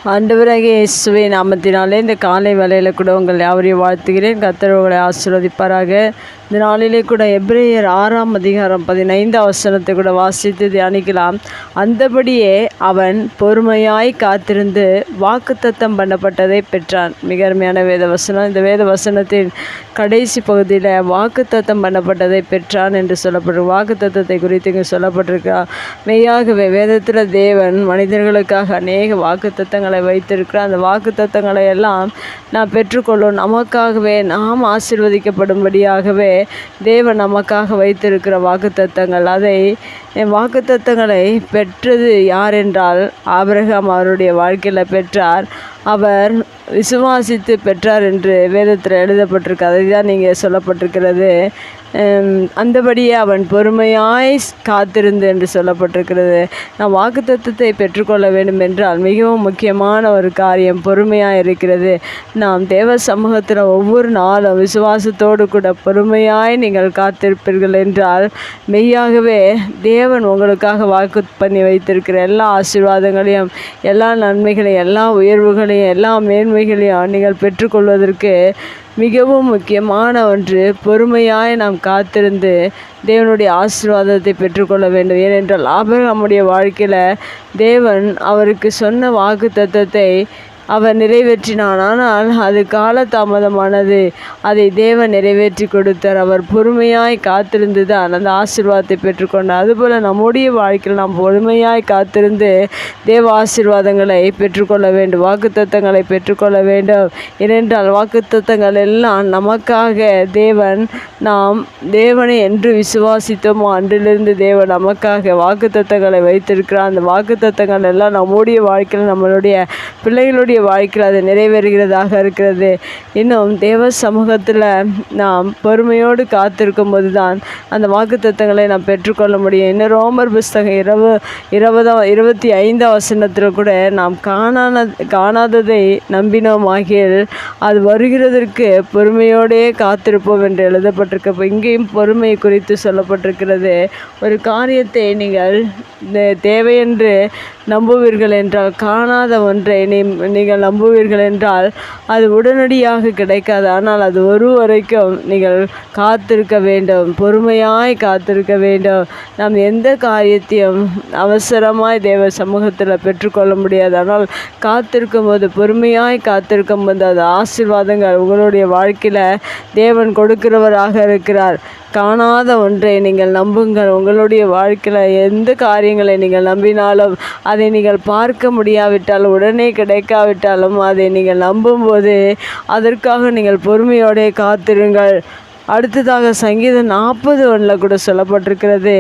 ஆண்டவராகிய இயேசுவின் நாமத்தினாலே இந்த காலை வேளையில் கூட உங்கள் யாவரையும் வாழ்த்துகிறேன். கர்த்தர் உங்களை ஆசீர்வதிப்பாராக. இந்த நாளிலே கூட எபிரேயர் 6ஆம் அதிகாரம் 15ஆம் வசனத்தை கூட வாசித்து தியானிக்கலாம். அந்தபடியே அவன் பொறுமையாய் காத்திருந்து வாக்குத்தத்தம் பண்ணப்பட்டதை பெற்றான். மிக அருமையான வேத வசனம். இந்த வேத வசனத்தின் கடைசி பகுதியில் வாக்குத்தத்தம் பண்ணப்பட்டதை பெற்றான் என்று சொல்லப்பட்டிருக்கு. வாக்குத்தத்தத்தை குறித்து இங்கே சொல்லப்பட்டிருக்கா. மெய்யாகவே வேதத்தில் தேவன் மனிதர்களுக்காக அநேக வாக்குத்தத்தங்களை வைத்திருக்கிறார். அந்த வாக்குத்தத்தங்களை எல்லாம் நாம் பெற்றுக்கொள்ளும். நமக்காகவே நாம் ஆசீர்வதிக்கப்படும்படியாகவே தேவன் நமக்காக வைத்திருக்கிற வாக்குத்தத்தங்கள். வாக்குத்தத்தங்களை பெற்றது யார் என்றால் ஆபிரகாம் அவருடைய வாழ்க்கையில் பெற்றார். அவர் விசுவாசித்து பெற்றார் என்று வேதத்தில் எழுதப்பட்டிருக்கு. அதை தான் நீங்கள் சொல்லப்பட்டிருக்கிறது. அந்தபடியே அவன் பொறுமையாய் காத்திருந்து என்று சொல்லப்பட்டிருக்கிறது. நாம் வாக்குத்தத்தத்தை பெற்றுக்கொள்ள வேண்டும் என்றால் மிகவும் முக்கியமான ஒரு காரியம் பொறுமையாக இருக்கிறது. நாம் தேவ சமூகத்தில் ஒவ்வொரு நாளும் விசுவாசத்தோடு கூட பொறுமையாய் நீங்கள் காத்திருப்பீர்கள் என்றால் மெய்யாகவே தேவன் உங்களுக்காக வாக்கு பண்ணி வைத்திருக்கிற எல்லா ஆசீர்வாதங்களையும், எல்லா நன்மைகளையும், எல்லா உயர்வுகளையும், எல்லா மேன்மைகளையும் நீங்கள் பெற்றுக்கொள்வதற்கு மிகவும் முக்கியமான ஒன்று பொறுமையாய் நாம் காத்திருந்து தேவனுடைய ஆசீர்வாதத்தை பெற்றுக்கொள்ள வேண்டும். ஏனென்றால் ஆபிரகாமுடைய வாழ்க்கையில் தேவன் அவருக்கு சொன்ன வாக்குத்தத்தத்தை அவர் நிறைவேற்றினான். ஆனால் அது காலதாமதமானது. அதை தேவன் நிறைவேற்றி கொடுத்தார். அவர் பொறுமையாய் காத்திருந்து தான் அந்த ஆசீர்வாதத்தை பெற்றுக்கொண்டார். அதுபோல் நம்முடைய வாழ்க்கையில் நாம் பொறுமையாய் காத்திருந்து தேவ ஆசீர்வாதங்களை பெற்றுக்கொள்ள வேண்டும், வாக்குத்தத்தங்களை பெற்றுக்கொள்ள வேண்டும். ஏனென்றால் வாக்குத்தத்தங்கள் எல்லாம் நமக்காக நாம் தேவனை என்று விசுவாசித்தோமோ அன்றிலிருந்து தேவன் நமக்காக வாக்குத்தத்தங்களை வைத்திருக்கிறார். அந்த வாக்குத்தத்தங்கள் எல்லாம் நம்முடைய வாழ்க்கையில், நம்மளுடைய பிள்ளைகளுடைய வாழ்க்கையில் அது நிறைவேறுகிறதாக இருக்கிறது. இன்னும் தேவ சமூகத்தில் நாம் பொறுமையோடு காத்திருக்கும் போது தான் அந்த வாக்குத்தத்தங்களை நாம் பெற்றுக்கொள்ள முடியும். இன்னும் ரோமர் புஸ்தகம் 25ஆம் வசனத்தில் கூட நாம் காணாததை நம்பினோம் ஆகிய அது வருகிறதற்கு பொறுமையோடே காத்திருப்போம் என்று எழுதப்பட்டிருக்க. இங்கேயும் பொறுமை குறித்து சொல்லப்பட்டிருக்கிறது. ஒரு காரியத்தை நீங்கள் தேவையென்று நம்புவீர்கள் என்றால், காணாத ஒன்றை நீங்கள் நம்புவீர்கள் என்றால் அது உடனடியாக கிடைக்காது. ஆனால் அது வரைக்கும் நீங்கள் காத்திருக்க வேண்டும், பொறுமையாய் காத்திருக்க வேண்டும். நாம் எந்த காரியத்தையும் அவசரமாய் தேவ சமூகத்தில் பெற்றுக்கொள்ள முடியாது. ஆனால் காத்திருக்கும் போது, பொறுமையாய் காத்திருக்கும் போது அது ஆசீர்வாதங்கள் உங்களுடைய வாழ்க்கையில் தேவன் கொடுக்கிறவராக இருக்கிறார். காணாத ஒன்றை நீங்கள் நம்புங்கள். உங்களுடைய வாழ்க்கையில் எந்த காரியங்களை நீங்கள் நம்பினாலும், அதை நீங்கள் பார்க்க முடியாவிட்டால், உடனே கிடைக்காவிட்டாலும், அதை நீங்கள் நம்பும்போது அதற்காக நீங்கள் பொறுமையோடு காத்திருங்கள். அடுத்ததாக சங்கீதம் 40:1 கூட சொல்லப்பட்டிருக்கிறது.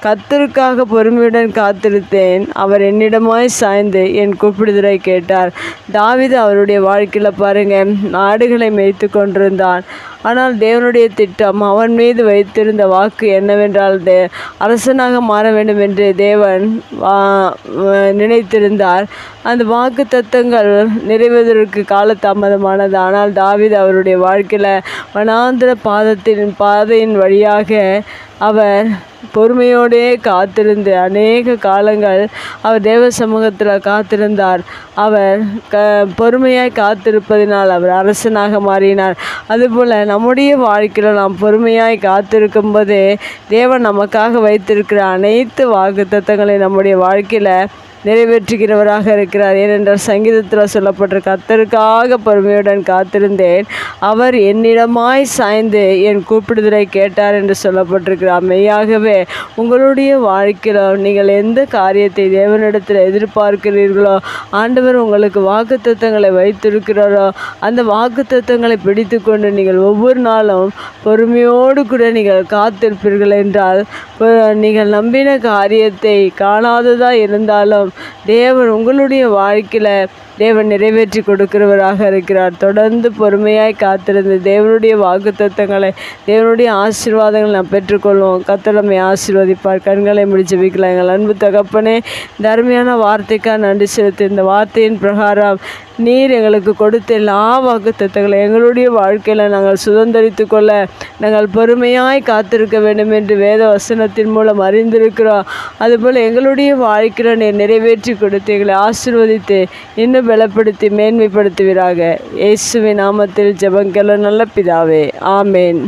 கர்த்தருக்காக பொறுமையுடன் காத்திருத்தேன், அவர் என்னிடமாய் சாய்ந்து என் கூப்பிடுதலை கேட்டார். தாவீது அவருடைய வாழ்க்கையில் பாருங்கள், ஆடுகளை மேய்த்து கொண்டிருந்தான். ஆனால் தேவனுடைய திட்டம், அவன் மீது வைத்திருந்த வாக்கு என்னவென்றால் அரசனாக மாற வேண்டும் என்று தேவன் நினைத்திருந்தார். அந்த வாக்கு தத்தங்கள் நிறைவேறுவதற்கு காலதாமதமானது. ஆனால் தாவீது அவருடைய வாழ்க்கையில் வனாந்திர பாதையின் வழியாக அவர் பொறுமையோடே காத்திருந்து அநேக காலங்கள் அவர் தேவ சமூகத்தில் காத்திருந்தார். அவர் பொறுமையாய் காத்திருப்பதினால் அவர் அரசனாக மாறினார். அதுபோல் நம்முடைய வாழ்க்கையில் நாம் பொறுமையாய் காத்திருக்கும் போது தேவன் நமக்காக வைத்திருக்கிற அனைத்து வாக்குத்தத்தங்களை நம்முடைய வாழ்க்கையில் நிறைவேற்றுகிறவராக இருக்கிறார். ஏனென்றால் சங்கீதத்தில் சொல்லப்பட்ட கர்த்தருக்காக பொறுமையுடன் காத்திருந்தேன், அவர் என்னிடமாய் சாய்ந்து என் கூப்பிடுதலை கேட்டார் என்று சொல்லப்பட்டிருக்கிறார். மெய்யாகவே உங்களுடைய வாழ்க்கையில் நீங்கள் எந்த காரியத்தை தேவனிடத்தில் எதிர்பார்க்கிறீர்களோ, ஆண்டவர் உங்களுக்கு வாக்குத்தத்தங்களை வைத்திருக்கிறாரோ, அந்த வாக்குத்தத்தங்களை பிடித்து கொண்டு நீங்கள் ஒவ்வொரு நாளும் பொறுமையோடு கூட நீங்கள் காத்திருப்பீர்கள் என்றால், நீங்கள் நம்பின காரியத்தை காணாததாக இருந்தாலும் தேவன் உங்களுடைய வாழ்க்கையில் தேவன் நிறைவேற்றி கொடுக்கிறவராக இருக்கிறார். தொடர்ந்து பொறுமையாய் காத்திருந்து தேவனுடைய வாக்குத்தத்தங்களை, தேவனுடைய ஆசீர்வாதங்களை நாம் பெற்றுக்கொள்வோம். கர்த்தர் நம்மை ஆசீர்வதிப்பார். கண்களை முடிச்சு வைக்கலாம். எங்கள் அன்பு தகப்பனே, இந்த அருமையான வார்த்தைக்காக நன்றி செலுத்தி, இந்த வார்த்தையின் பிரகாரம் நீர் எங்களுக்கு கொடுத்த எல்லா வாக்குத்தத்தங்களை எங்களுடைய வாழ்க்கையில் நாங்கள் சுதந்திரித்து கொள்ள நாங்கள் பொறுமையாய் காத்திருக்க வேண்டும் என்று வேத வசனத்தின் மூலம் அறிந்திருக்கிறோம். அதுபோல் எங்களுடைய வாழ்க்கையில் நீர் நிறைவேற்றி கொடுத்து எங்களை ஆசீர்வதித்து இன்னும் பலப்படுத்தி மேன்மைப்படுத்துவீராக. இயேசுவின் நாமத்தில் ஜெபங்கள் நல்ல பிதாவே, ஆமேன்.